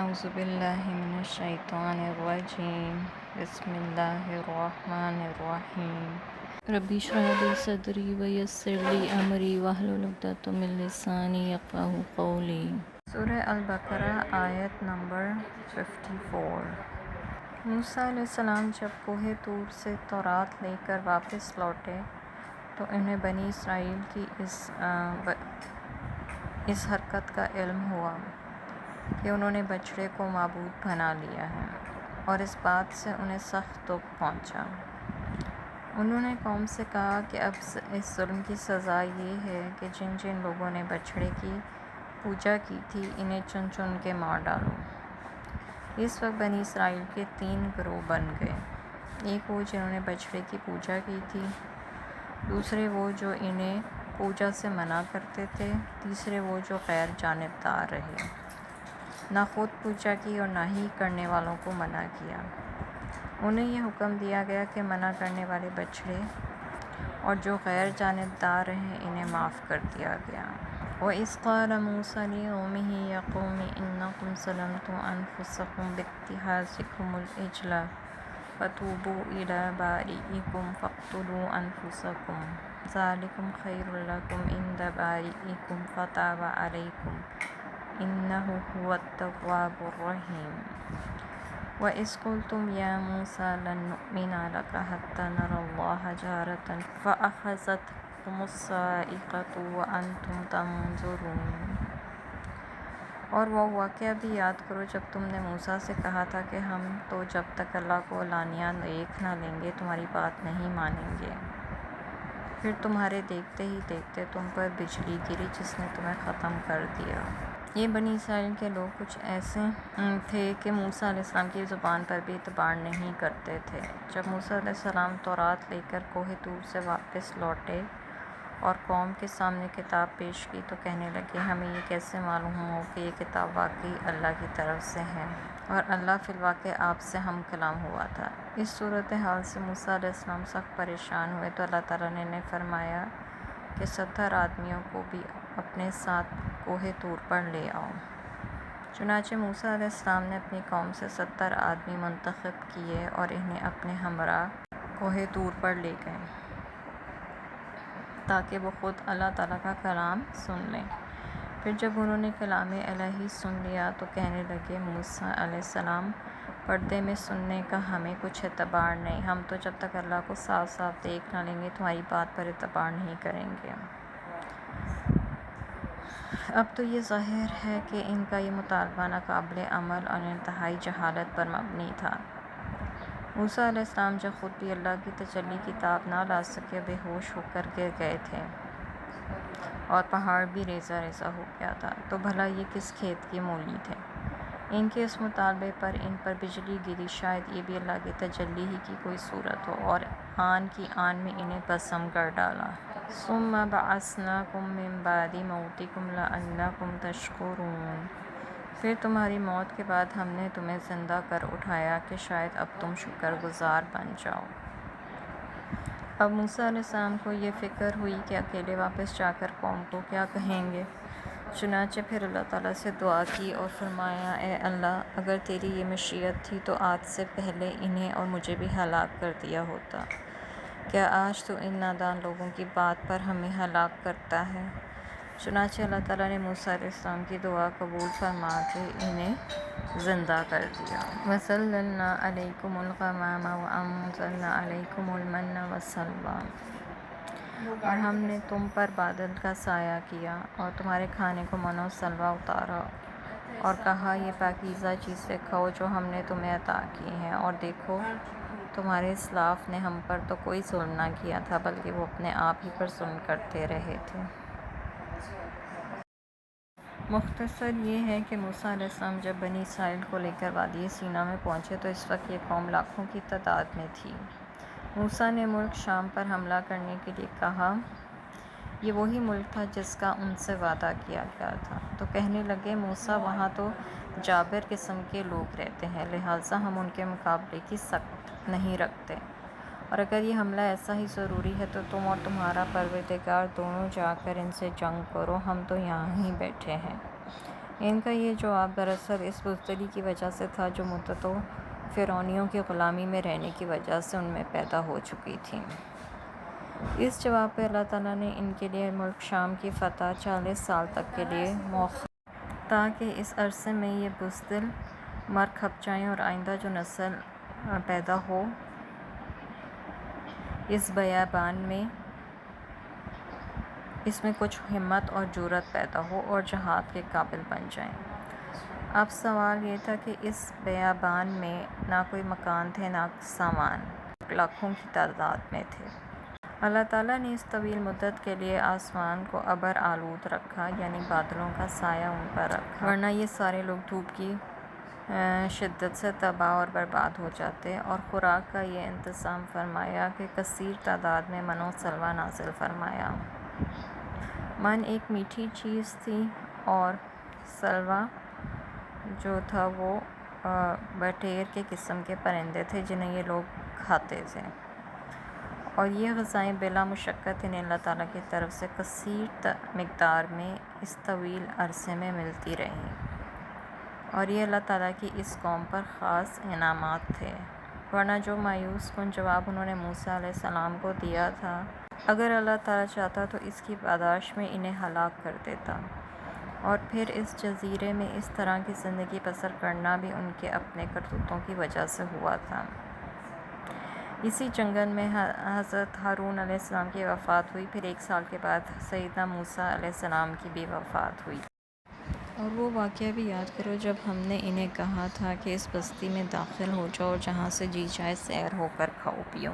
اعوذ باللہ من الشیطان الرجیم بسم اللہ الرحمن الرحیم رب اشرح لی صدری ویسر لی امری واحلل عقدۃ من لسانی یفقہوا قولی۔ سورہ البقرہ آیت نمبر 54۔ موسیٰ علیہ السلام جب کوہ طور سے تورات لے کر واپس لوٹے تو انہیں بنی اسرائیل کی اس حرکت کا علم ہوا کہ انہوں نے بچڑے کو معبود بنا لیا ہے، اور اس بات سے انہیں سخت دکھ پہنچا۔ انہوں نے قوم سے کہا کہ اب اس ظلم کی سزا یہ ہے کہ جن جن لوگوں نے بچڑے کی پوجا کی تھی انہیں چن چن کے مار ڈالو۔ اس وقت بنی اسرائیل کے 3 گروہ بن گئے، ایک وہ جنہوں نے بچڑے کی پوجا کی تھی، دوسرے وہ جو انہیں پوجا سے منع کرتے تھے، تیسرے وہ جو غیر جانبدار رہے، نہ خود پوجا کی اور نہ ہی کرنے والوں کو منع کیا۔ انہیں یہ حکم دیا گیا کہ منع کرنے والے بچڑے اور جو غیر جانبدار رہے انہیں معاف کر دیا گیا۔ وَإِذْ قَالَ مُوسَىٰ لِقَوْمِهِ يَا قَوْمِ إِنَّكُمْ ظَلَمْتُمْ أَنفُسَكُمْ بِاتِّخَاذِكُمُ الْعِجْلَ فَتُوبُوا إِلَىٰ بَارِئِكُمْ فَاقْتُلُوا أَنفُسَكُمْ ذَٰلِكُمْ خَيْرٌ لَكُمْ عِندَ بَارِئِكُمْ فَتَابَ عَلَيْكُمْ إِنَّهُ هُوَ التَّوَّابُ الرَّحِيمُ وَإِذْ قُلْتُمْ يَا مُوسَىٰ لَن نُّؤْمِنَ لَكَ حَتَّىٰ نَرَى اللَّهَ جَهْرَةً فَأَخَذَتْكُمُ الصَّاعِقَةُ وَأَنتُمْ تَنظُرُونَ۔ اور وہ واقعہ بھی یاد کرو جب تم نے موسیٰ سے کہا تھا کہ ہم تو جب تک اللہ کو علانیہ دیکھ نہ لیں گے تمہاری بات نہیں مانیں گے۔ پھر تمہارے دیکھتے ہی دیکھتے تم پر بجلی گری جس نے تمہیں ختم کر دیا۔ یہ بنی اسرائیل کے لوگ کچھ ایسے تھے کہ موسیٰ علیہ السلام کی زبان پر بھی اعتبار نہیں کرتے تھے۔ جب موسیٰ علیہ السلام تورات لے کر کوہ طور سے واپس لوٹے اور قوم کے سامنے کتاب پیش کی تو کہنے لگے، ہمیں یہ کیسے معلوم ہو کہ یہ کتاب واقعی اللہ کی طرف سے ہے اور اللہ فی الواقع آپ سے ہم کلام ہوا تھا۔ اس صورتحال سے موسیٰ علیہ السلام سخت پریشان ہوئے تو اللہ تعالیٰ نے انہیں فرمایا کہ 70 آدمیوں کو بھی اپنے ساتھ کوہ طور پر لے آؤ۔ چنانچہ موسیٰ علیہ السلام نے اپنی قوم سے 70 آدمی منتخب کیے اور انہیں اپنے ہمراہ کوہ طور پر لے گئے تاکہ وہ خود اللہ تعالیٰ کا کلام سن لیں۔ پھر جب انہوں نے کلام الہی سن لیا تو کہنے لگے، موسیٰ علیہ السلام پردے میں سننے کا ہمیں کچھ اعتبار نہیں، ہم تو جب تک اللہ کو صاف صاف دیکھ نہ لیں گے تمہاری بات پر اعتبار نہیں کریں گے۔ اب تو یہ ظاہر ہے کہ ان کا یہ مطالبہ ناقابل عمل اور انتہائی جہالت پر مبنی تھا۔ موسیٰ علیہ السلام جو خود بھی اللہ کی تجلی کتاب نہ لا سکے بے ہوش ہو کر گر گئے تھے اور پہاڑ بھی ریزہ ریزہ ہو گیا تھا، تو بھلا یہ کس کھیت کی مولی تھے۔ ان کے اس مطالبے پر ان پر بجلی گری، شاید یہ بھی اللہ کی تجلی ہی کی کوئی صورت ہو، اور آن کی آن میں انہیں بھسم کر ڈالا۔ ثم بعثناکم من بعد موتکم لعلکم تشکرون۔ پھر تمہاری موت کے بعد ہم نے تمہیں زندہ کر اٹھایا کہ شاید اب تم شکر گزار بن جاؤ۔ اب موسیٰ علیہ السلام کو یہ فکر ہوئی کہ اکیلے واپس جا کر قوم کو کیا کہیں گے، چنانچہ پھر اللہ تعالیٰ سے دعا کی اور فرمایا، اے اللہ، اگر تیری یہ مشیت تھی تو آج سے پہلے انہیں اور مجھے بھی ہلاک کر دیا ہوتا۔ کیا آج تو ان نادان لوگوں کی بات پر ہمیں ہلاک کرتا ہے؟ چنانچہ اللہ تعالیٰ نے موسیٰ علیہ السلام کی دعا قبول فرما کے انہیں زندہ کر دیا۔ وَظَلَّلْنَا عَلَيْكُمُ الْغَمَامَ وَأَنزَلْنَا عَلَيْكُمُ الْمَنَّ وَالسَّلْوَىٰ، اور ہم نے تم پر بادل کا سایہ کیا اور تمہارے کھانے کو من و سلویٰ اتارا، اور کہا یہ پاکیزہ چیزیں کھاؤ جو ہم نے تمہیں عطا کی ہیں، اور دیکھو تمہارے اسلاف نے ہم پر تو کوئی ظلم نہ کیا تھا بلکہ وہ اپنے آپ ہی پر ظلم کرتے رہے تھے۔ مختصر یہ ہے کہ موسیٰ علیہ السلام جب بنی اسرائیل کو لے کر وادی سینا میں پہنچے تو اس وقت یہ قوم لاکھوں کی تعداد میں تھی۔ موسیٰ نے ملک شام پر حملہ کرنے کے لیے کہا، یہ وہی ملک تھا جس کا ان سے وعدہ کیا گیا تھا، تو کہنے لگے، موسیٰ وہاں تو جابر قسم کے لوگ رہتے ہیں، لہٰذا ہم ان کے مقابلے کی سخت نہیں رکھتے، اور اگر یہ حملہ ایسا ہی ضروری ہے تو تم اور تمہارا پروردگار دونوں جا کر ان سے جنگ کرو، ہم تو یہاں ہی بیٹھے ہیں۔ ان کا یہ جواب دراصل اس بزدلی کی وجہ سے تھا جو مدتوں فرعونیوں کی غلامی میں رہنے کی وجہ سے ان میں پیدا ہو چکی تھی۔ اس جواب پہ اللہ تعالیٰ نے ان کے لیے ملک شام کی فتح 40 سال تک کے لیے مؤخر تاکہ اس عرصے میں یہ بزدل مر کھپ جائیں اور آئندہ جو نسل پیدا ہو اس بیابان میں اس میں کچھ ہمت اور جرأت پیدا ہو اور جہاد کے قابل بن جائیں۔ اب سوال یہ تھا کہ اس بیابان میں نہ کوئی مکان تھے نہ سامان، لاکھوں کی تعداد میں تھے۔ اللہ تعالیٰ نے اس طویل مدت کے لیے آسمان کو ابر آلود رکھا، یعنی بادلوں کا سایہ ان پر رکھا، ورنہ یہ سارے لوگ دھوپ کی شدت سے تباہ اور برباد ہو جاتے، اور خوراک کا یہ انتظام فرمایا کہ کثیر تعداد میں من و سلوہ نازل فرمایا۔ من ایک میٹھی چیز تھی اور سلوہ جو تھا وہ بٹیر کے قسم کے پرندے تھے جنہیں یہ لوگ کھاتے تھے، اور یہ غذائیں بلا مشقت انہیں اللہ تعالیٰ کی طرف سے کثیر مقدار میں اس طویل عرصے میں ملتی رہیں، اور یہ اللہ تعالیٰ کی اس قوم پر خاص انعامات تھے، ورنہ جو مایوس کن جواب انہوں نے موسیٰ علیہ السلام کو دیا تھا، اگر اللہ تعالیٰ چاہتا تو اس کی پاداش میں انہیں ہلاک کر دیتا، اور پھر اس جزیرے میں اس طرح کی زندگی بسر کرنا بھی ان کے اپنے کرتوتوں کی وجہ سے ہوا تھا۔ اسی جنگل میں حضرت ہارون علیہ السلام کی وفات ہوئی، پھر 1 سال کے بعد سیدنا موسیٰ علیہ السلام کی بھی وفات ہوئی۔ اور وہ واقعہ بھی یاد کرو جب ہم نے انہیں کہا تھا کہ اس بستی میں داخل ہو جاؤ اور جہاں سے جی چاہے سیر ہو کر کھاؤ پیو،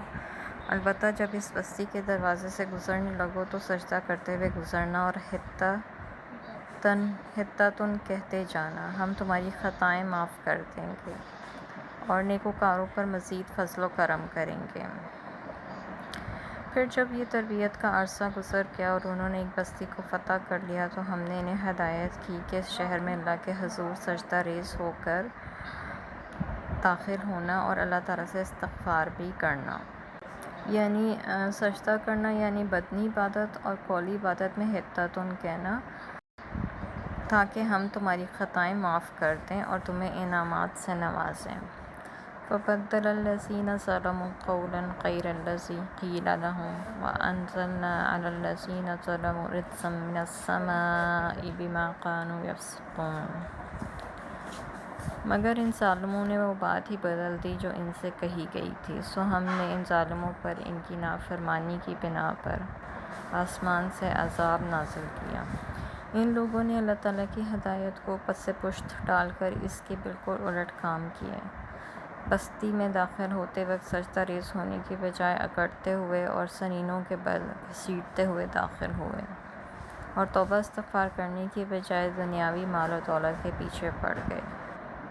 البتہ جب اس بستی کے دروازے سے گزرنے لگو تو سجدہ کرتے ہوئے گزرنا اور حطتن کہتے جانا، ہم تمہاری خطائیں معاف کر دیں گے اور نیکوکاروں پر مزید فضل و کرم کریں گے۔ پھر جب یہ تربیت کا عرصہ گزر گیا اور انہوں نے ایک بستی کو فتح کر لیا تو ہم نے انہیں ہدایت کی کہ اس شہر میں اللہ کے حضور سجدہ ریز ہو کر داخل ہونا اور اللہ تعالیٰ سے استغفار بھی کرنا، یعنی سجدہ کرنا یعنی بدنی عبادت اور قولی عبادت میں حطتن کہنا، تاکہ ہم تمہاری خطائیں معاف کر دیں اور تمہیں انعامات سے نوازیں۔ فَبَدَّلَ الَّذِينَ ظَلَمُوا قَوْلًا غَيْرَ الَّذِي قِيلَ لَهُمْ وَأَنزَلْنَا عَلَى الَّذِينَ ظَلَمُوا رِجْزًا مِّنَ السَّمَاءِ بِمَا كَانُوا يَفْسُقُونَ۔ مگر ان ظالموں نے وہ بات ہی بدل دی جو ان سے کہی گئی تھی، سو ہم نے ان ظالموں پر ان کی نافرمانی کی بنا پر آسمان سے عذاب نازل کیا۔ ان لوگوں نے اللہ تعالیٰ کی ہدایت کو پس پشت ڈال کر اس کے بالکل الٹ کام کیے، بستی میں داخل ہوتے وقت سجدہ ریز ہونے کی بجائے اکڑتے ہوئے اور سنینوں کے بل گھسیٹتے ہوئے داخل ہوئے، اور توبہ استغفار کرنے کی بجائے دنیاوی مال و دولت کے پیچھے پڑ گئے۔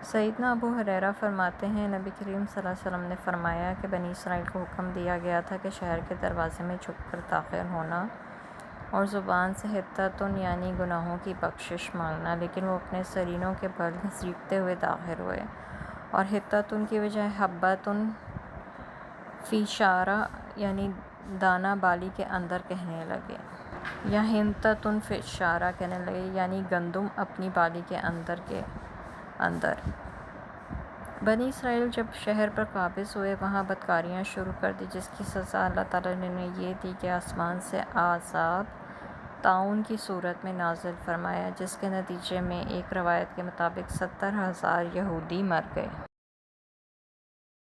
سیدنا ابو ہریرہ فرماتے ہیں، نبی کریم صلی اللہ علیہ وسلم نے فرمایا کہ بنی اسرائیل کو حکم دیا گیا تھا کہ شہر کے دروازے میں چھپ کر داخل ہونا اور زبان سے حطتن یعنی گناہوں کی بخشش مانگنا، لیکن وہ اپنے سرینوں کے بل گھسیٹتے ہوئے داخل ہوئے اور حطتن کی بجائے حبۃ فی شعرہ یعنی دانہ بالی کے اندر کہنے لگے، یا حنطۃ فی شعرہ کہنے لگے یعنی گندم اپنی بالی کے اندر۔ بنی اسرائیل جب شہر پر قابض ہوئے وہاں بدکاریاں شروع کر دی، جس کی سزا اللہ تعالیٰ نے انہیں یہ دی کہ آسمان سے عذاب طاعون کی صورت میں نازل فرمایا، جس کے نتیجے میں ایک روایت کے مطابق 70,000 یہودی مر گئے۔